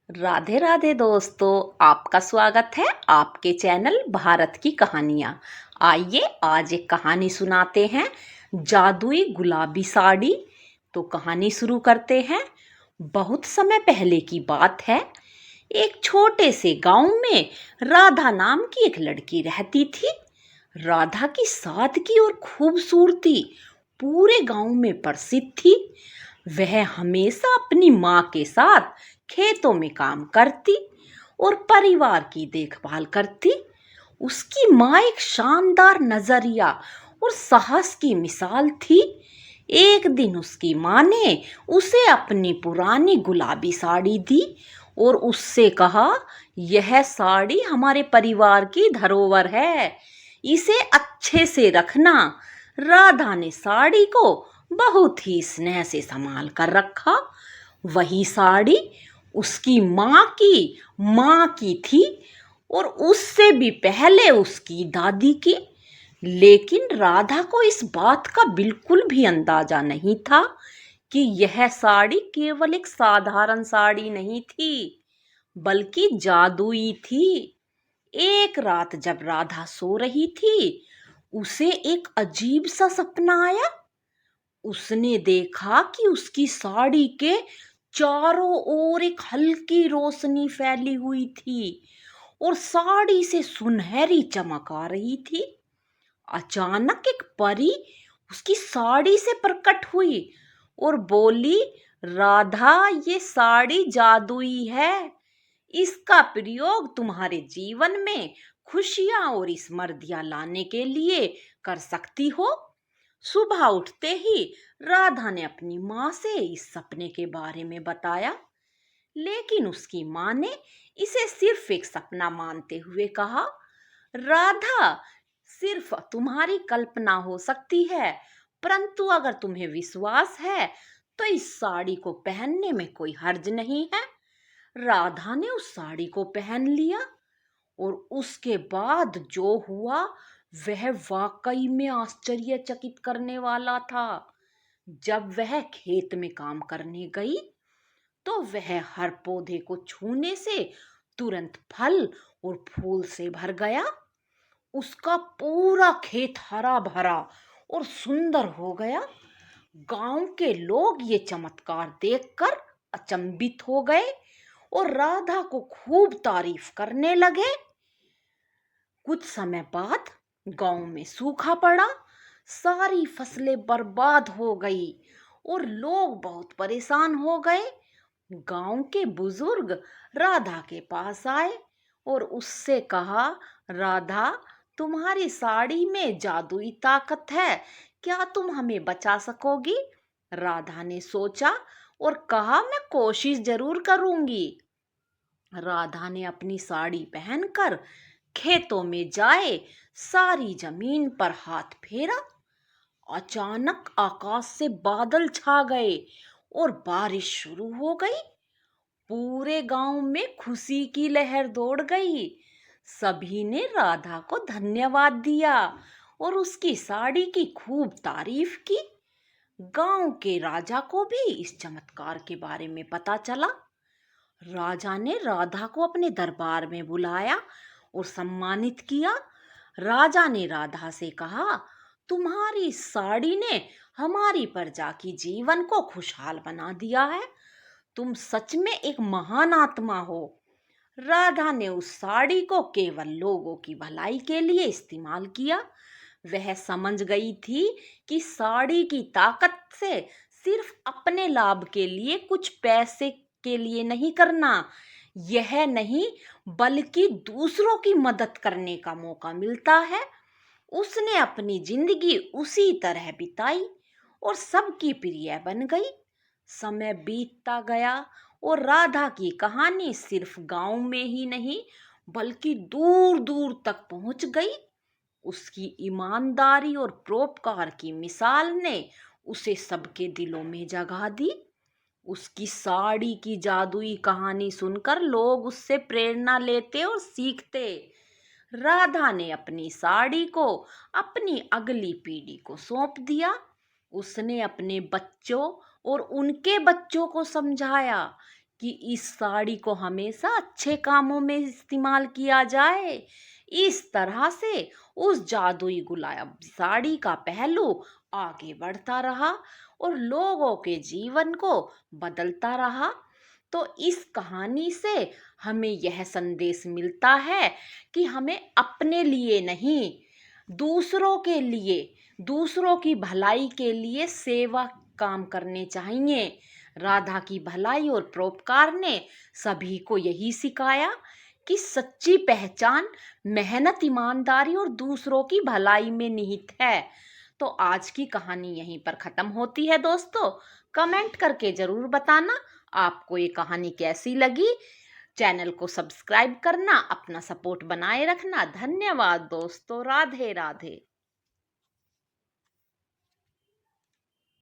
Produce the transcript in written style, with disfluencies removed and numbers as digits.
राधे राधे दोस्तों, आपका स्वागत है आपके चैनल भारत की कहानियाँ। आइए आज एक कहानी सुनाते हैं, जादुई गुलाबी साड़ी। तो कहानी शुरू करते हैं। बहुत समय पहले की बात है। एक छोटे से गांव में राधा नाम की एक लड़की रहती थी। राधा की सादगी और खूबसूरती पूरे गांव में प्रसिद्ध थी। वह हमेशा अपनी माँ के साथ खेतों में काम करती और परिवार की देखभाल करती। उसकी माँ एक शानदार नजरिया और साहस की मिसाल थी। एक दिन उसकी माँ ने उसे अपनी पुरानी गुलाबी साड़ी दी और उससे कहा, यह साड़ी हमारे परिवार की धरोहर है, इसे अच्छे से रखना। राधा ने साड़ी को बहुत ही स्नेह से संभाल कर रखा। वही साड़ी उसकी माँ की थी और उससे भी पहले उसकी दादी की। लेकिन राधा को इस बात का बिल्कुल भी अंदाजा नहीं था कि यह साड़ी केवल एक साधारण साड़ी नहीं थी, बल्कि जादुई थी। एक रात जब राधा सो रही थी, उसे एक अजीब सा सपना आया। उसने देखा कि उसकी साड़ी के चारों ओर एक हल्की रोशनी फैली हुई थी और साड़ी से सुनहरी चमक आ रही थी। अचानक एक परी उसकी साड़ी से प्रकट हुई और बोली, राधा, ये साड़ी जादुई है, इसका प्रयोग तुम्हारे जीवन में खुशियां और समृद्धियां लाने के लिए कर सकती हो। सुबह उठते ही राधा ने अपनी माँ से इस सपने के बारे में बताया, लेकिन उसकी माँ ने इसे सिर्फ एक सपना मानते हुए कहा, राधा, सिर्फ तुम्हारी कल्पना हो सकती है, परंतु अगर तुम्हें विश्वास है तो इस साड़ी को पहनने में कोई हर्ज नहीं है। राधा ने उस साड़ी को पहन लिया और उसके बाद जो हुआ वह वाकई में आश्चर्यचकित करने वाला था। जब वह खेत में काम करने गई तो वह हर पौधे को छूने से तुरंत फल और फूल से भर गया। उसका पूरा खेत हरा भरा और सुंदर हो गया। गांव के लोग ये चमत्कार देखकर अचंभित हो गए और राधा को खूब तारीफ करने लगे। कुछ समय बाद गांव में सूखा पड़ा, सारी फसलें बर्बाद हो गई और लोग बहुत परेशान हो गए। गांव के बुजुर्ग राधा के पास आए और उससे कहा, राधा, तुम्हारी साड़ी में जादुई ताकत है, क्या तुम हमें बचा सकोगी? राधा ने सोचा और कहा, मैं कोशिश जरूर करूंगी। राधा ने अपनी साड़ी पहनकर खेतों में जाए सारी जमीन पर हाथ फेरा। अचानक आकाश से बादल छा गए और बारिश शुरू हो गई। पूरे गांव में खुशी की लहर दौड़ गई। सभी ने राधा को धन्यवाद दिया और उसकी साड़ी की खूब तारीफ की। गांव के राजा को भी इस चमत्कार के बारे में पता चला। राजा ने राधा को अपने दरबार में बुलाया और सम्मानित किया। राजा ने राधा से कहा, तुम्हारी साड़ी ने हमारी प्रजा की जीवन को खुशहाल बना दिया है, तुम सच में एक महान आत्मा हो। राधा ने उस साड़ी को केवल लोगों की भलाई के लिए इस्तेमाल किया। वह समझ गई थी कि साड़ी की ताकत से सिर्फ अपने लाभ के लिए, कुछ पैसे के लिए नहीं करना, यह नहीं बल्कि दूसरों की मदद करने का मौका मिलता है। उसने अपनी जिंदगी उसी तरह बिताई और सबकी प्रिय बन गई। समय बीतता गया और राधा की कहानी सिर्फ गांव में ही नहीं बल्कि दूर दूर तक पहुंच गई। उसकी ईमानदारी और परोपकार की मिसाल ने उसे सबके दिलों में जगह दी। उसकी साड़ी की जादुई कहानी सुनकर लोग उससे प्रेरणा लेते और सीखते। राधा ने अपनी साड़ी को अपनी अगली पीढ़ी को सौंप दिया। उसने अपने बच्चों और उनके बच्चों को समझाया कि इस साड़ी को हमेशा अच्छे कामों में इस्तेमाल किया जाए। इस तरह से उस जादुई गुलाबी साड़ी का पहलू आगे बढ़ता रहा और लोगों के जीवन को बदलता रहा। तो इस कहानी से हमें यह संदेश मिलता है कि हमें अपने लिए नहीं, दूसरों के लिए, दूसरों की भलाई के लिए सेवा काम करने चाहिए। राधा की भलाई और परोपकार ने सभी को यही सिखाया कि सच्ची पहचान मेहनत, ईमानदारी और दूसरों की भलाई में निहित है। तो आज की कहानी यहीं पर खत्म होती है दोस्तों। कमेंट करके जरूर बताना आपको ये कहानी कैसी लगी। चैनल को सब्सक्राइब करना, अपना सपोर्ट बनाए रखना। धन्यवाद दोस्तों। राधे राधे।